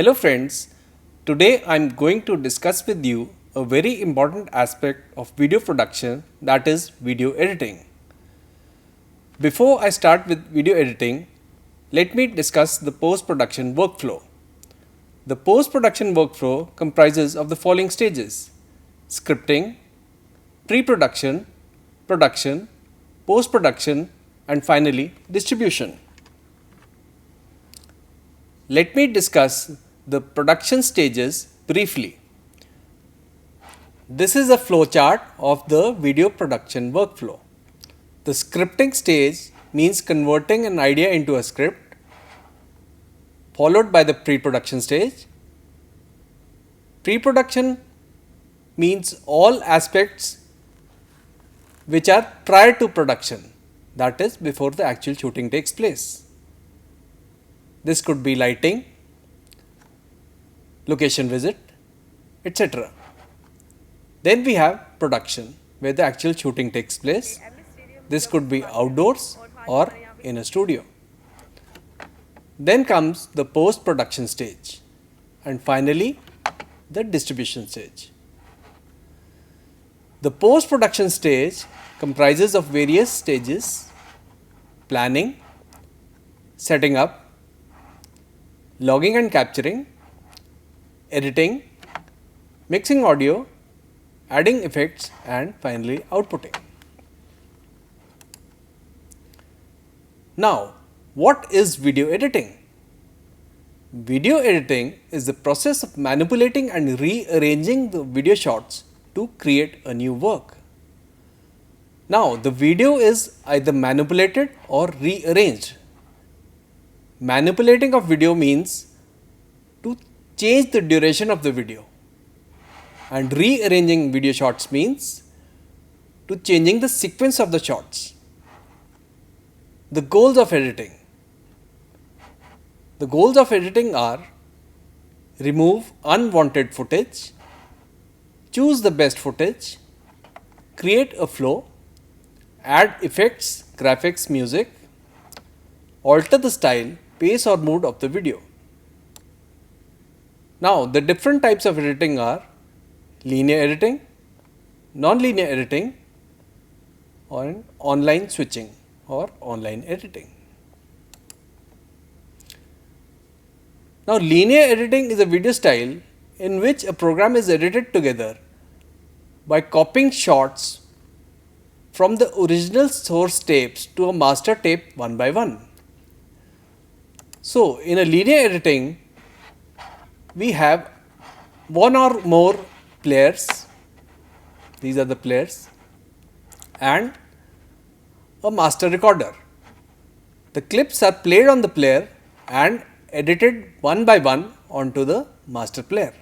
Hello friends, today I am going to discuss with you a very important aspect of video production, that is video editing. Before I start with video editing, let me discuss the post-production workflow. The post-production workflow comprises of the following stages: scripting, pre-production, production, post-production, and finally distribution. Let me discuss the production stages briefly. This is a flowchart of the video production workflow. The scripting stage means converting an idea into a script, followed by the pre-production stage. Pre-production means all aspects which are prior to production, that is before the actual shooting takes place. This could be lighting, location visit, etc. Then we have production, where the actual shooting takes place. This could be outdoors or in a studio. Then comes the post-production stage, and finally the distribution stage. The post-production stage comprises of various stages: planning, setting up, logging and capturing, editing, mixing audio, adding effects, and finally outputting. Now, what is video editing? Video editing is the process of manipulating and rearranging the video shots to create a new work. Now, the video is either manipulated or rearranged. Manipulating of video means to change the duration of the video, and rearranging video shots means to changing the sequence of the shots. The goals of editing. The goals of editing are: remove unwanted footage, choose the best footage, create a flow, add effects, graphics, music, alter the style, pace or mood of the video. Now, the different types of editing are linear editing, nonlinear editing, or online switching or online editing. Now, linear editing is a video style in which a program is edited together by copying shots from the original source tapes to a master tape one by one. So, in a linear editing, we have one or more players, these are the players, and a master recorder. The clips are played on the player and edited one by one onto the master player.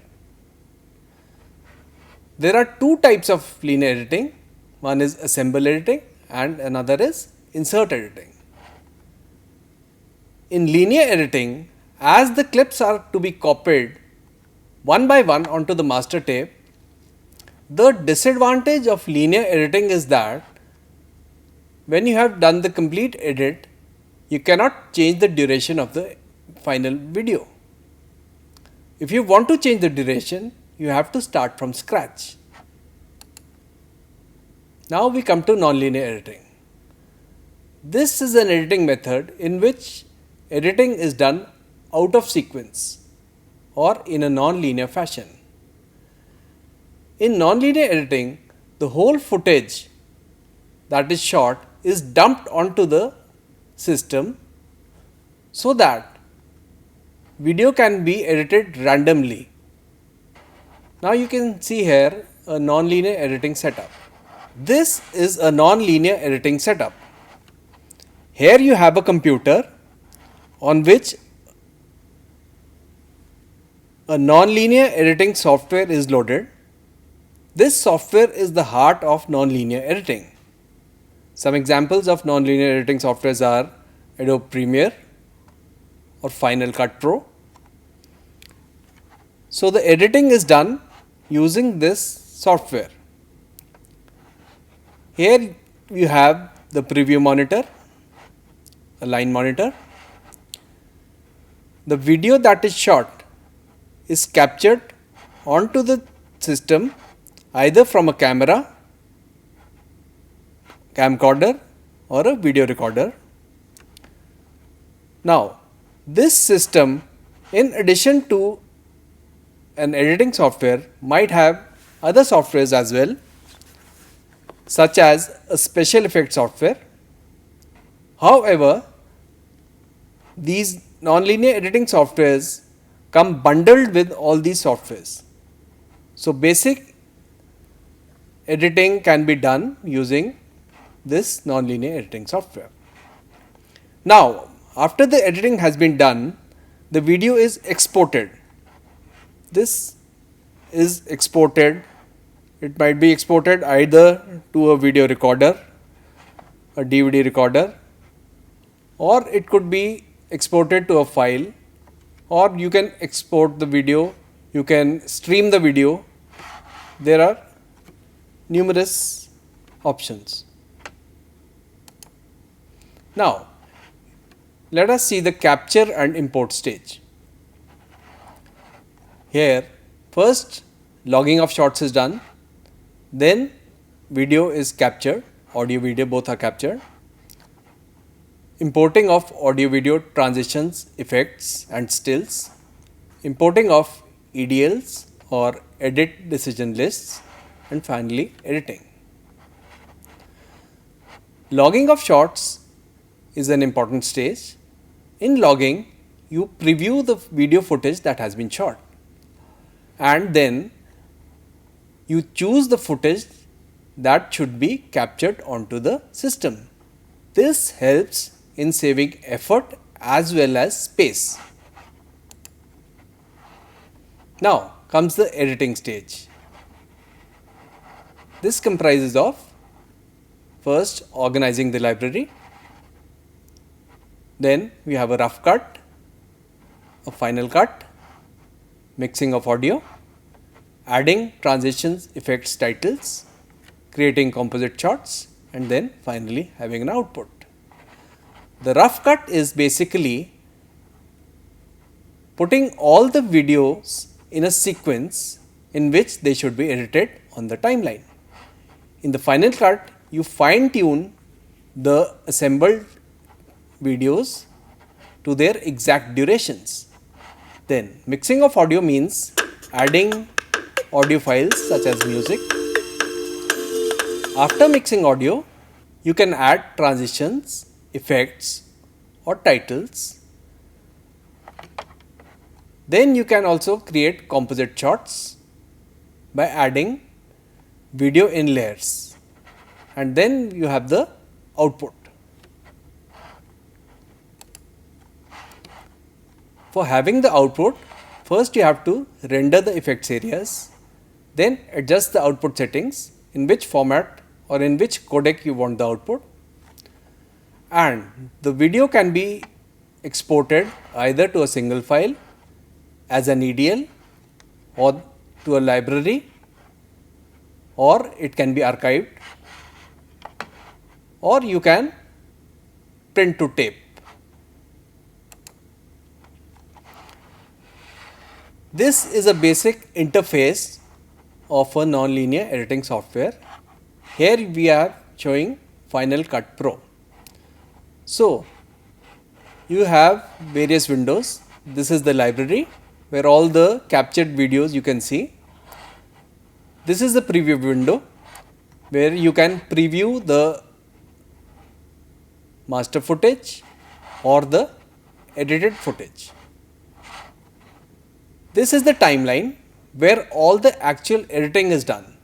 There are two types of linear editing. One is assemble editing and another is insert editing. In linear editing, as the clips are to be copied one by one onto the master tape, the disadvantage of linear editing is that when you have done the complete edit, you cannot change the duration of the final video. If you want to change the duration, you have to start from scratch. Now we come to nonlinear editing. This is an editing method in which editing is done out of sequence or in a non-linear fashion. In nonlinear editing, the whole footage that is shot is dumped onto the system so that video can be edited randomly. Now you can see here a nonlinear editing setup. This is a nonlinear editing setup. Here you have a computer on which a nonlinear editing software is loaded. This software is the heart of nonlinear editing. Some examples of nonlinear editing softwares are Adobe Premiere or Final Cut Pro. So the editing is done using this software. Here you have the preview monitor, a line monitor. The video that is shot is captured onto the system either from a camera, camcorder or a video recorder. Now, this system, in addition to an editing software, might have other softwares as well, such as a special effects software. However, these nonlinear editing softwares come bundled with all these softwares. So, basic editing can be done using this nonlinear editing software. Now, after the editing has been done, the video is exported. This is exported. It might be exported either to a video recorder, a DVD recorder, or it could be exported to a file, or you can export the video, you can stream the video. There are numerous options. Now, let us see the capture and import stage. Here, first logging of shots is done, then video is captured, audio video both are captured. Importing of audio video transitions, effects and stills, importing of EDLs or edit decision lists, and finally editing. Logging of shots is an important stage. In logging, you preview the video footage that has been shot, and then you choose the footage that should be captured onto the system. This helps in saving effort as well as space. Now comes the editing stage. This comprises of first organizing the library, then we have a rough cut, a final cut, mixing of audio, adding transitions, effects, titles, creating composite shots, and then finally having an output. The rough cut is basically putting all the videos in a sequence in which they should be edited on the timeline. In the final cut, you fine tune the assembled videos to their exact durations. Then mixing of audio means adding audio files such as music. After mixing audio, you can add transitions, effects or titles. Then you can also create composite shots by adding video in layers, and then you have the output. For having the output, first you have to render the effects areas, then adjust the output settings, in which format or in which codec you want the output, and the video can be exported either to a single file as an EDL or to a library, or it can be archived, or you can print to tape. This is a basic interface of a nonlinear editing software. Here we are showing Final Cut Pro. So, you have various windows. This is the library where all the captured videos you can see. This is the preview window where you can preview the master footage or the edited footage. This is the timeline where all the actual editing is done.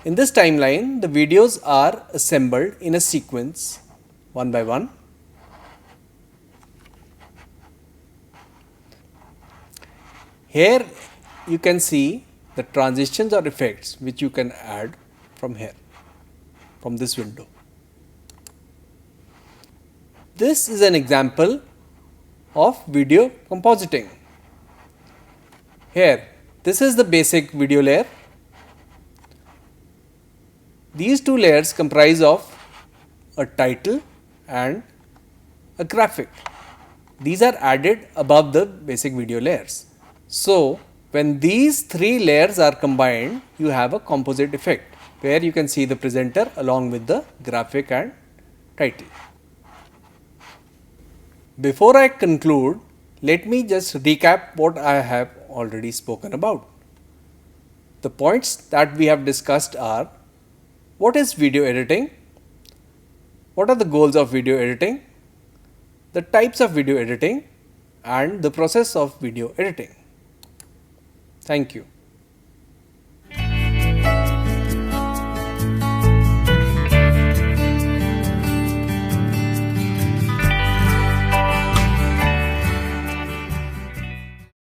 In this timeline, the videos are assembled in a sequence one by one. Here you can see the transitions or effects which you can add from here, from this window. This is an example of video compositing. Here, this is the basic video layer. These two layers comprise of a title and a graphic. These are added above the basic video layers. So when these three layers are combined, you have a composite effect where you can see the presenter along with the graphic and title. Before I conclude, let me just recap what I have already spoken about. The points that we have discussed are: what is video editing? What are the goals of video editing? The types of video editing and the process of video editing. Thank you.